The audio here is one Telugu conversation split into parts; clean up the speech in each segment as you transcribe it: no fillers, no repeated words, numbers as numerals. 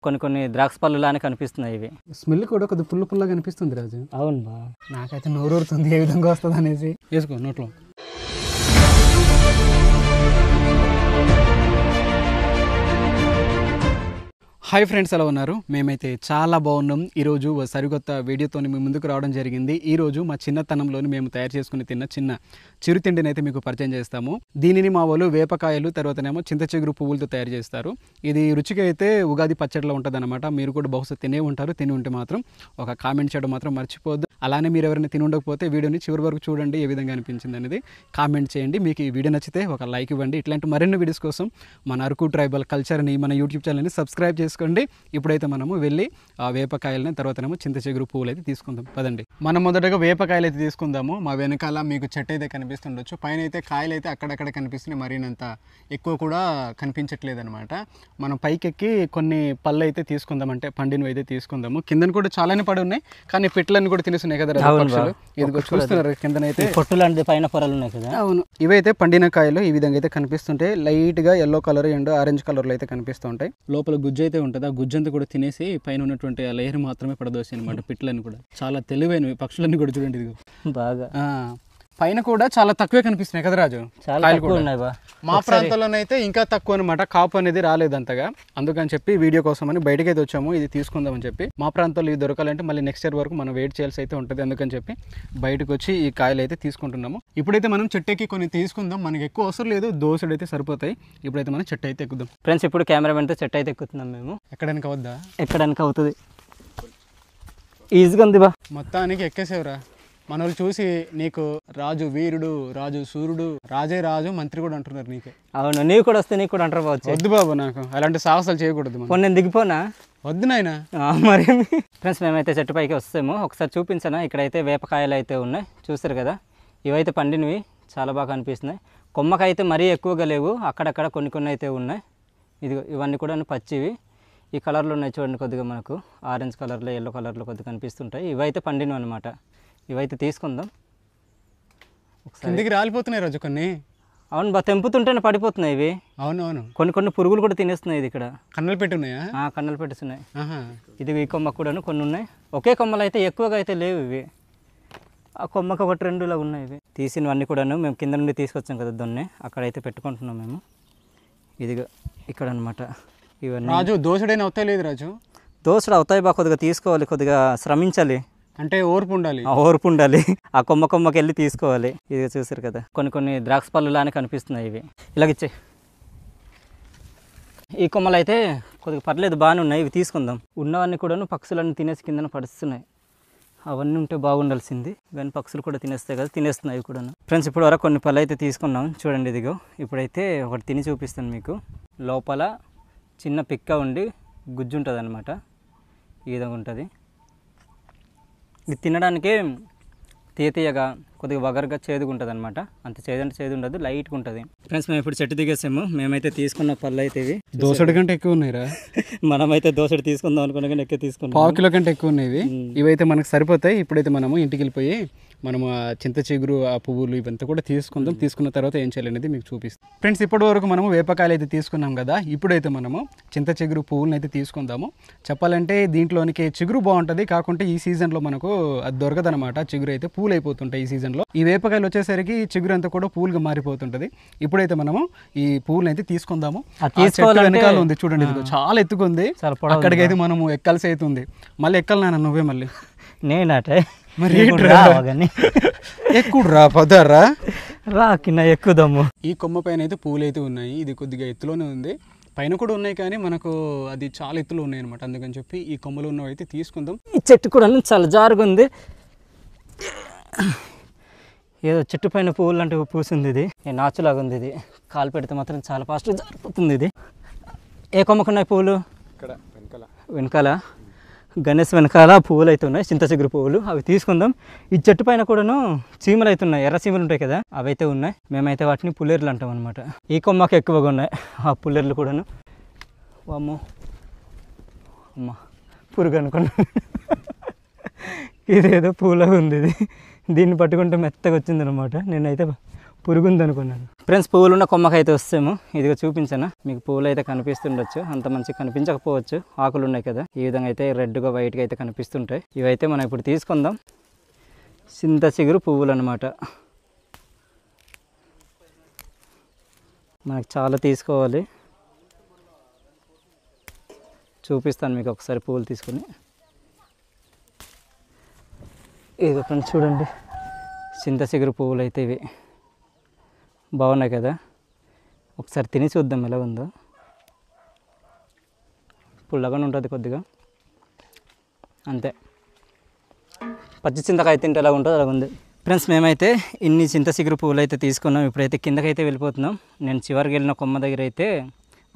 కొన్ని కొన్ని ద్రాక్ష పళ్ళు లానే కనిపిస్తున్నాయి ఇవి. స్మెల్ కూడా కొద్దిగా పుల్ల పుల్లగా కనిపిస్తుంది రాజు. అవును బా, నాకైతే నోరూరుతుంది ఏ విధంగా వస్తుంది అనేసి. వేసుకో నోట్లో. హాయ్ ఫ్రెండ్స్, ఎలా ఉన్నారు? మేమైతే చాలా బాగున్నాం. ఈరోజు సరికొత్త వీడియోతో మీ ముందుకు రావడం జరిగింది. ఈరోజు మా చిన్నతనంలోని మేము తయారు చేసుకుని తిన్న చిన్న చిరుతిండిని అయితే మీకు పరిచయం చేస్తాము. దీనిని మా వాళ్ళు వేపకాయలు తర్వాతనేమో చింత చిగురు పువ్వులతో తయారు చేస్తారు. ఇది రుచిగా అయితే ఉగాది పచ్చడిలో ఉంటుంది అనమాట. మీరు కూడా బహుశా తినే ఉంటారు. తిని ఉంటే మాత్రం ఒక కామెంట్ చేయడం మాత్రం మర్చిపోవద్దు. అలానే మీరు ఎవరైనా తిని ఉండకపోతే వీడియోని చివరి వరకు చూడండి, ఏ విధంగా అనిపించింది అనేది కామెంట్ చేయండి. మీకు ఈ వీడియో నచ్చితే ఒక లైక్ ఇవ్వండి. ఇట్లాంటి మరిన్ని వీడియోస్ కోసం మన అరకు ట్రైబల్ కల్చర్ని మన యూట్యూబ్ ఛానల్ని సబ్స్క్రైబ్ చేసుకోండి. ఇప్పుడైతే మనము వెళ్ళి ఆ వేపకాయలని తర్వాతనేమో చింత చిగురు పువ్వులు అయితే తీసుకుందాం. పదండి. మనం మొదటగా వేపకాయలు అయితే తీసుకుందాము. మా వెనకాల మీకు చెట్టు అయితే కనిపిస్తుండొచ్చు. పైన అయితే కాయలు అయితే అక్కడక్కడ కనిపిస్తున్నాయి, మరినంత ఎక్కువ కూడా కనిపించట్లేదు అనమాట. మనం పైకెక్కి కొన్ని పళ్ళు అయితే తీసుకుందాం, అంటే పండినవి అయితే తీసుకుందాము. కిందన కూడా చాలానే పడి ఉన్నాయి, కానీ పెట్లన్నీ కూడా తినేస్తున్నాయి కదా పక్షులు. ఇదిగో చూస్తున్నారు కిందనైతే పొట్టు లాంటి పైన పొరలు ఉన్నాయి కదా. అవును, ఇవైతే పండిన కాయలు ఈ విధంగా అయితే కనిపిస్తుంటాయి. లైట్ గా yellow colour and orange colour లో అయితే కనిపిస్తుంటాయి. లోపల గుజ్జు అయితే ఉంటుంది. ఆ గుజ్జంతా కూడా తినేసి పైన ఉన్నటువంటి ఆ లేయర్ మాత్రమే పడదోసాయి అనమాట. పిట్లన్నీ కూడా చాలా తెలివైనవి పక్షులన్నీ కూడా చూడండి. ఇదిగో బాగా పైన కూడా చాలా తక్కువే కనిపిస్తున్నాయి కదా రాజు. మా ప్రాంతంలోనైతే ఇంకా తక్కువ అనమాట. కాపు అనేది రాలేదు అంతగా. అందుకని చెప్పి వీడియో కోసం అని బయటకి అయితే వచ్చాము, ఇది తీసుకుందామని చెప్పి. మా ప్రాంతంలో ఇవి దొరకాలంటే మళ్ళీ నెక్స్ట్ ఇయర్ వరకు మనం వెయిట్ చేయాల్సి అయితే ఉంటుంది. అందుకని చెప్పి బయటకు వచ్చి ఈ కాయలు అయితే తీసుకుంటున్నాము. ఇప్పుడైతే మనం చెట్టుకి కొన్ని తీసుకుందాం. మనకి ఎక్కువ అవసరం లేదు, దోసలు అయితే సరిపోతాయి. ఇప్పుడైతే మనం చెట్టు అయితే ఎక్కుదాం ఫ్రెండ్స్. ఇప్పుడు కెమెరామెన్తో చెట్టు అయితే ఎక్కుతున్నాం మేము. ఎక్కడానికి అవద్దా? ఎక్కడానికి అవుతుంది, ఈజీగా ఉంది బా. మొత్తానికి ఎక్కేసేవరా. మన వాళ్ళు చూసి నీకు రాజు వీరుడు, రాజు సూర్యుడు, రాజే రాజు మంత్రి కూడా అంటున్నారు నీకు. అవును, నీవు కూడా వస్తే నీకు కూడా అంటారు బావచ్చు. వద్దు బాబు, నాకు అలాంటి సాహసాలు చేయకూడదు. నేను దిగిపోనా? వద్దు నాయన. మరి ఫ్రెండ్స్, మేమైతే చెట్టు పైకి వస్తాము. ఒకసారి చూపించాను. ఇక్కడైతే వేపకాయలు అయితే ఉన్నాయి, చూస్తారు కదా. ఇవైతే పండినవి చాలా బాగా అనిపిస్తున్నాయి. కొమ్మకైతే మరీ ఎక్కువగా లేవు, అక్కడక్కడ కొన్ని కొన్ని అయితే ఉన్నాయి. ఇవన్నీ కూడా పచ్చివి. ఈ కలర్లో ఉన్నాయి చూడండి, కొద్దిగా మనకు ఆరెంజ్ కలర్లో ఎల్లో కలర్లో కొద్దిగా కనిపిస్తుంటాయి. ఇవైతే పండినవి అనమాట. ఇవైతే తీసుకుందాం. ఒకసారి రాలిపోతున్నాయి రోజు కొన్ని. అవును బా, తెంపుతుంటేనే పడిపోతున్నాయి ఇవి. అవునవును, కొన్ని కొన్ని పురుగులు కూడా తినేస్తున్నాయి. ఇది ఇక్కడ కన్నలు పెట్టున్నాయా? కన్నలు పెట్టున్నాయి. ఇది ఈ కొమ్మ కూడా కొన్ని ఉన్నాయి. ఒకే కొమ్మలు అయితే ఎక్కువగా అయితే లేవు ఇవి. ఆ కొమ్మకు ఒకటి రెండులా ఉన్నాయి. ఇవి తీసినవన్నీ కూడాను మేము కింద నుండి తీసుకొచ్చాం కదా దొన్నే, అక్కడైతే పెట్టుకుంటున్నాం మేము. ఇదిగా ఇక్కడ అనమాట. ఇవన్నీ రాజు దోసడైనా అవుతాయి లేదు రాజు? దోసడు అవుతాయి బా, కొద్దిగా తీసుకోవాలి, కొద్దిగా శ్రమించాలి. అంటే ఓర్పు ఉండాలి. ఓర్పు ఉండాలి. ఆ కొమ్మకి వెళ్ళి తీసుకోవాలి. ఇది చూసారు కదా, కొన్ని కొన్ని ద్రాక్ష పళ్ళు లానే కనిపిస్తున్నాయి. ఇవి ఇలాగిచ్చే. ఈ కొమ్మలు అయితే కొద్దిగా పర్లేదు, బాగానే ఉన్నాయి. ఇవి తీసుకుందాం. ఉన్నవన్నీ కూడాను పక్షులన్నీ తినేసి కిందన పడుస్తున్నాయి. అవన్నీ ఉంటే బాగుండాల్సింది, కానీ పక్షులు కూడా తినేస్తాయి కదా, తినేస్తున్నాయి కూడా. ఫ్రెండ్స్, ఇప్పుడు వరకు కొన్ని పళ్ళు అయితే తీసుకున్నాం చూడండి. ఇదిగో ఇప్పుడైతే ఒకటి తిని చూపిస్తాను మీకు. లోపల చిన్న పిక్క ఉండి గుజ్జు ఉంటుంది అనమాట. ఈ విధంగా ఉంటుంది. ఇది తినడానికి తీయగా కొద్దిగా వగరుగా చేదుగా ఉంటుంది అనమాట. అంత చేదంటే చేదు ఉండదు, లైట్గా ఉంటుంది. ఫ్రెండ్స్, మేము ఇప్పుడు చెట్టు దిగేసాము. మేమైతే తీసుకున్న పళ్ళు అయితే ఇవి. దోసడి కంటే ఎక్కువ ఉన్నాయిరా. మనమైతే దోసడి తీసుకుందాం అనుకున్నా కానీ ఎక్కువ తీసుకున్నాం. 1/2 కిలో కంటే ఎక్కువ ఉన్నాయి. ఇవైతే మనకు సరిపోతాయి. ఇప్పుడైతే మనము ఇంటికి వెళ్ళిపోయి మనము ఆ చింత చిగురు, ఆ పువ్వులు ఇవంతా కూడా తీసుకుందాం. తీసుకున్న తర్వాత ఏం చేయాలనేది మీకు చూపిస్తాం. ఫ్రెండ్స్, ఇప్పటి వరకు మనము వేపకాయలు అయితే తీసుకున్నాం కదా. ఇప్పుడైతే మనము చింత చిగురు పువ్వులను అయితే తీసుకుందాము. చెప్పాలంటే దీంట్లోనికి చిగురు బాగుంటుంది, కాకుంటే ఈ సీజన్లో మనకు అది దొరకదనమాట. చిగురు అయితే పూలు అయిపోతుంటాయి ఈ సీజన్లో. ఈ వేపకాయలు వచ్చేసరికి చిగురు అంతా కూడా పూలుగా మారిపోతుంటది. ఇప్పుడైతే మనము ఈ పువ్వులను అయితే తీసుకుందాము. వెనకాల ఉంది చూడండి, ఇది చాలా ఎత్తుకుంది. అక్కడికైతే మనము ఎక్కాల్సి అవుతుంది. మళ్ళీ ఎక్కాలి నాన్న, నువ్వే మళ్ళీ. నేనటే మరి ఎక్కుడు రా, పదరా రా కింద ఎక్కుదాము. ఈ కొమ్మ పైన అయితే పూలు అయితే ఉన్నాయి. ఇది కొద్దిగా ఎత్తులోనే ఉంది. పైన కూడా ఉన్నాయి కానీ మనకు అది చాలా ఎత్తులో ఉన్నాయి అనమాట. అందుకని చెప్పి ఈ కొమ్మలు ఉన్నవి అయితే తీసుకుందాం. ఈ చెట్టు కూడా చాలా జారుగా ఉంది. ఏదో చెట్టు పైన పువ్వులు అంటే పూసింది. ఇది నాచులాగా ఉంది. ఇది కాలు పెడితే మాత్రం చాలా ఫాస్ట్గా జారిపోతుంది. ఇది ఏ కొమ్మకున్నాయి పువ్వులు? ఇక్కడ వెనకాల గణేష్ వెనకాల పువ్వులు అయితే ఉన్నాయి, చింత చిగురు పువ్వులు. అవి తీసుకుందాం. ఈ చెట్టు పైన కూడాను చీమలు అయితే ఉన్నాయి, ఎర్ర చీమలు ఉంటాయి కదా, అవి అయితే ఉన్నాయి. మేమైతే వాటిని పుల్లేర్లు అంటాం అనమాట. ఈ కొమ్మకి ఎక్కువగా ఉన్నాయి ఆ పుల్లేర్లు కూడాను. అమ్మో అమ్మ, పురుగు అనుకున్నా. ఇదేదో పూలాగా ఉంది. ఇది దీన్ని పట్టుకుంటే మెత్తగా వచ్చింది అనమాట. నేనైతే పురుగు ఉంది అనుకున్నాను. ఫ్రెండ్స్ పువ్వులు ఉన్న కొమ్మకైతే వస్తాము. ఇదిగో చూపించాను మీకు. పువ్వులు అయితే కనిపిస్తుండొచ్చు, అంత మంచిగా కనిపించకపోవచ్చు. ఆకులు ఉన్నాయి కదా, ఈ విధంగా అయితే రెడ్గా వైట్గా అయితే కనిపిస్తుంటాయి. ఇవైతే మనం ఇప్పుడు తీసుకుందాం. చింత చిగురు పువ్వులు అనమాట. మనకు చాలా తీసుకోవాలి. చూపిస్తాను మీకు ఒకసారి పువ్వులు తీసుకుని. ఇదిగో ఫ్రెండ్స్ చూడండి, చింత చిగురు పువ్వులు అయితే ఇవి బాగున్నాయి కదా. ఒకసారి తిని చూద్దాం ఎలా ఉందో. పుల్లగానే ఉంటుంది కొద్దిగా, అంతే. పచ్చి చింతకాయ తింటే ఎలా ఉంటుందో అలా ఉంది. ఫ్రెండ్స్ మేమైతే ఇన్ని చింత చిగురు పువ్వులు అయితే తీసుకున్నాం. ఇప్పుడైతే కిందకైతే వెళ్ళిపోతున్నాం. నేను చివరికి వెళ్ళిన కొమ్మ దగ్గర అయితే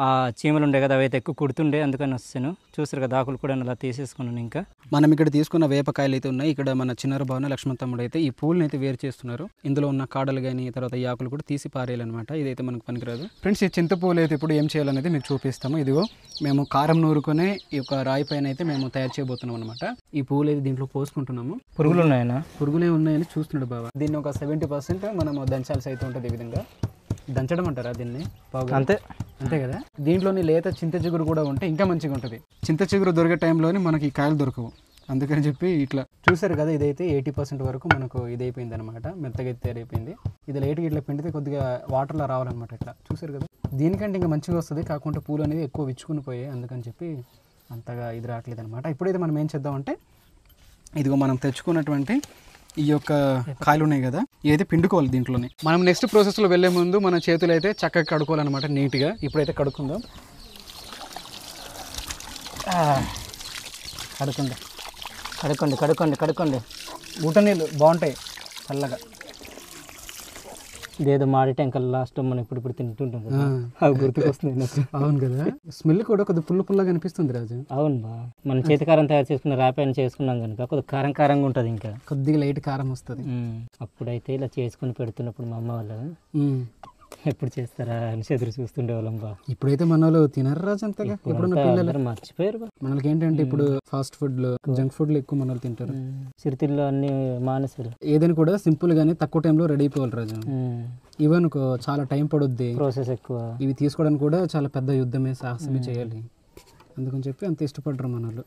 ఆ చీమలు ఉండే కదా, అవి అయితే ఎక్కువ కుడుతుండే, అందుకని వస్తాను. చూసారు కదా, ఆకులు కూడా అలా తీసేసుకున్నాను. ఇంకా మనం ఇక్కడ తీసుకున్న వేపకాయలు అయితే ఉన్నాయి. ఇక్కడ మన చిన్నారు భావన లక్ష్మణ్ తమ్ముడు అయితే ఈ పూలను అయితే వేరు చేస్తున్నారు. ఇందులో ఉన్న కాడలు కానీ తర్వాత ఈ ఆకులు కూడా తీసి పారేయాలన్నమాట. ఇదైతే మనకు పనికిరాదు. ఫ్రెండ్స్, ఈ చింత పువ్వులు అయితే ఇప్పుడు ఏం చేయాలనేది మీకు చూపిస్తాము. ఇదిగో మేము కారం నూరుకొని ఈ యొక్క రాయి పైన అయితే మేము తయారు చేయబోతున్నాం అనమాట. ఈ పువ్వులు అయితే దీంట్లో పోసుకుంటున్నాము. పురుగులు ఉన్నాయన్నా? పురుగులే ఉన్నాయని చూస్తున్నాడు బాబా. దీన్ని ఒక 70% మనము దంచాల్సి అయితే ఉంటుంది. ఈ విధంగా దంచడం అంటారా దీన్ని? అంతే అంతే కదా. దీంట్లోని లేత చింత చిగురు కూడా ఉంటే ఇంకా మంచిగా ఉంటుంది. చింత చిగురు దొరికే టైంలోని మనకి ఈ కాయలు దొరకవు. అందుకని చెప్పి ఇట్లా చూసారు కదా, ఇదైతే 80% వరకు మనకు ఇది అయిపోయింది అనమాట. మెత్తగా తయారైపోయింది. ఇది లైట్గా ఇట్లా పిండితే కొద్దిగా వాటర్లో రావాలన్నమాట. ఇట్లా చూసారు కదా, దీనికంటే ఇంకా మంచిగా వస్తుంది. కాకుంటే పూలు అనేది ఎక్కువ విచ్చుకుని పోయాయి, అందుకని చెప్పి అంతగా ఇది రావట్లేదు అనమాట. ఇప్పుడైతే మనం ఏం చేద్దామంటే, ఇదిగో మనం తెచ్చుకున్నటువంటి ఈ యొక్క కాయలు ఉన్నాయి కదా, ఇదైతే పిండుకోవాలి దీంట్లోనే. మనం నెక్స్ట్ ప్రాసెస్లో వెళ్ళే ముందు మన చేతులు అయితే చక్కగా కడుక్కోవాలన్నమాట నీట్గా. ఇప్పుడైతే కడుక్కుందాం. కడుక్కోండి కడుక్కోండి కడుక్కోండి కడుక్కోండి. ఊట నీళ్ళు బాగుంటాయి చల్లగా. ఇదేదో మాడి టెంకల్ లాస్ట్ మనం ఇప్పుడు తింటుంటాం కదా, అవి గుర్తుకొస్తుంది నాకు. అవును కదా, స్మెల్ కూడా కొద్దిగా పుల్లగా అనిపిస్తుంది రాజు. అవును బా, మనం చేతికారం తయారు చేసుకున్న ర్యాపాయని చేసుకున్నాం కనుక కొద్దిగా కారంగా ఉంటుంది. ఇంకా కొద్దిగా లైట్ కారం వస్తుంది. అప్పుడైతే ఇలా చేసుకుని పెడుతున్నప్పుడు మా అమ్మ వాళ్ళు ఎప్పుడు చేస్తారా అని ఎదురు చూస్తుండే వాళ్ళం బా. ఇప్పుడైతే మన వాళ్ళు తినరు రాజు అంతగా. ఇప్పుడున్న పిల్లలు మర్చిపోయారు బా. మనకి ఏంటంటే ఇప్పుడు ఫాస్ట్ ఫుడ్లు, జంక్ ఫుడ్లు ఎక్కువ మన వాళ్ళు తింటారు. చిరుతిల్లో అన్ని మానేసారు. ఏదైనా కూడా సింపుల్ గానే తక్కువ టైంలో రెడీ అయిపోవాలి రాజు. ఈవెన్ చాలా టైం పడుద్ది, ప్రాసెస్ ఎక్కువ. ఇవి తీసుకోవడానికి కూడా చాలా పెద్ద యుద్ధమే, సాహసమే చేయాలి. అందుకని చెప్పి అంత ఇష్టపడరు మన వాళ్ళు.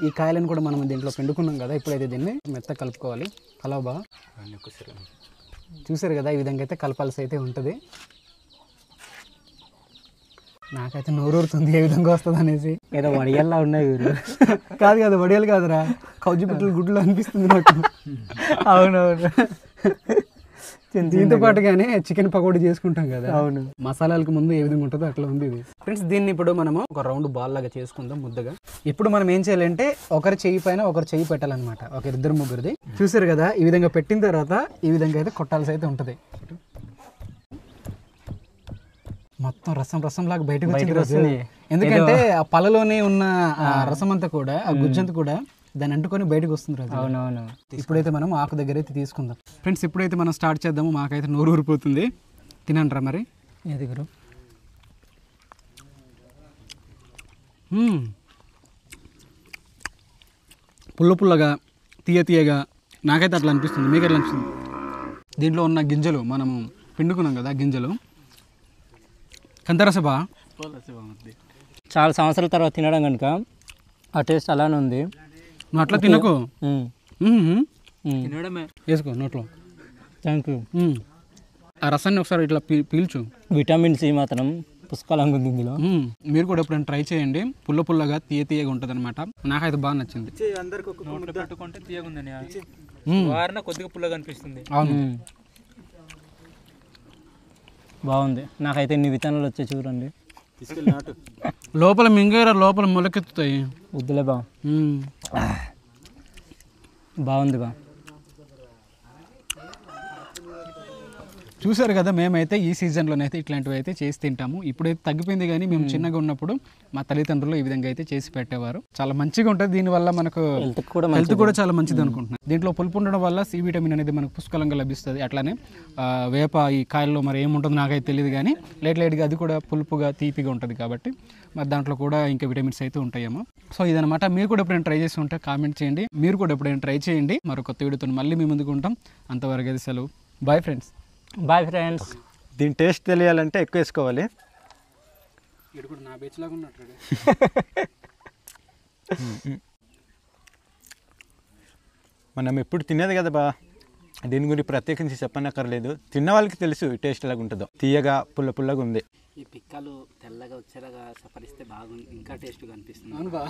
ఈ కాయలను కూడా మనం దీంట్లో పిండుకున్నాం కదా, ఇప్పుడైతే దీన్ని మెత్తగా కలుపుకోవాలి. కలవ బాగా చూసారు కదా, ఈ విధంగా అయితే కలపాల్సి అయితే ఉంటుంది. నాకైతే నోరూరుతుంది ఏ విధంగా వస్తుంది అనేసి. ఏదో వడియాల్లా ఉన్నాయి. కాదు వడియాలు కాదురా, కౌజు పిట్టలు గుడ్లు అనిపిస్తుంది నాకు. అవునవును. దీంతో పాటుగానే చికెన్ పకోడీ చేసుకుంటాం కదా, అవును, మసాలాలకు ముందు ఏ విధంగా ఉంటుందో అట్లా ఉంది ఇది. ఫ్రెండ్స్, దీన్ని ఇప్పుడు మనము ఒక రౌండ్ బాల్ లాగా చేసుకుందాం ముద్దగా. ఇప్పుడు మనం ఏం చేయాలంటే ఒకరి చెయ్యి పైన ఒకరు చెయ్యి పెట్టాలన్నమాట, ఇద్దరు ముగ్గురిది. చూసారు కదా, ఈ విధంగా పెట్టిన తర్వాత ఈ విధంగా అయితే కొట్టాల్సి అయితే ఉంటుంది. మొత్తం రసం లాగా బయటకు వచ్చింది. ఎందుకంటే ఆ పళ్ళలోనే ఉన్న రసం అంతా కూడా, ఆ గుజ్జంతా కూడా దాన్ని అంటుకొని బయటకు వస్తుంది రాజు. అవునవును. ఇప్పుడైతే మనం ఆకు దగ్గర అయితే తీసుకుందాం. ఫ్రెండ్స్, ఇప్పుడైతే మనం స్టార్ట్ చేద్దాము. మాకైతే నోరు ఊరిపోతుంది. తినంటారా మరి? ఎదుగురు పుల్లగా తీయగా నాకైతే అట్లా అనిపిస్తుంది. మీకు ఎట్లా అనిపిస్తుంది? దీంట్లో ఉన్న గింజలు మనము పిండుకున్నాం కదా, గింజలు కంతరస బాగా చాలా సంవత్సరాల తర్వాత తినడం కనుక ఆ టేస్ట్ అలానే ఉంది. నువ్వు అట్లా తినకు, వేసుకో నోట్లో. Thank you. ఆ రసాన్ని ఒకసారి ఇట్లా పీల్చు. విటమిన్ సి మాత్రం పుష్కలంగా ఉంది ఇందులో. మీరు కూడా ఎప్పుడైనా ట్రై చేయండి. పుల్లగా తీయగా ఉంటుంది అనమాట. నాకైతే బాగా నచ్చింది. పెట్టుకుంటే తీయగా ఉందని వారిన కొద్దిగా పుల్లగా అనిపిస్తుంది. అవును, బాగుంది. నాకైతే ఇన్ని విత్తనాలు వచ్చాయి చూడండి. లోపల మింగేరా, లోపల మొలకెత్తుతాయి. వద్దులే బా, బాగుంది బా. చూసారు కదా, మేమైతే ఈ సీజన్లోనైతే ఇట్లాంటివి అయితే చేసి తింటాము. ఇప్పుడైతే తగ్గిపోయింది, కానీ మేము చిన్నగా ఉన్నప్పుడు మా తల్లిదండ్రులు ఈ విధంగా అయితే చేసి పెట్టేవారు. చాలా మంచిగా ఉంటుంది. దీనివల్ల మనకు హెల్త్ కూడా చాలా మంచిది అనుకుంటున్నాను. దీంట్లో పులుపు ఉండడం వల్ల సి విటమిన్ అనేది మనకు పుష్కలంగా లభిస్తుంది. అట్లానే వేప ఈ కాయల్లో మరి ఏముంటుందో నాకైతే తెలియదు, కానీ లైట్గా అది కూడా పులుపుగా తీపిగా ఉంటుంది కాబట్టి మరి దాంట్లో కూడా ఇంకా విటమిన్స్ అయితే ఉంటాయేమో. సో ఇదనమాట. మీరు కూడా ఎప్పుడైనా ట్రై చేసి ఉంటే కామెంట్ చేయండి. మీరు కూడా ఎప్పుడైనా ట్రై చేయండి. మరో కొత్త వీడియోతో మళ్ళీ మీ ముందుకు ఉంటాం. అంతవరకు అది సెలవు. Bye friends. Bye friends. దీని టేస్ట్ తెలియాలంటే ఎక్కువ వేసుకోవాలి. ఇడు కూడా నా బెచ్ లాగా ఉన్నట్టు. మనం ఎప్పుడు తినేది కదా బా, దీని గురించి ప్రత్యేకించి చెప్పనక్కర్లేదు. తిన్న వాళ్ళకి తెలుసు ఈ టేస్ట్ ఎలాగ ఉంటుందో. తీయగా పుల్ల పుల్లగా ఉంది. ఈ పిక్కలు తెల్లగా వచ్చేలాగా సఫరిస్తే బాగుంది, ఇంకా టేస్ట్గా అనిపిస్తుంది. అవును బా.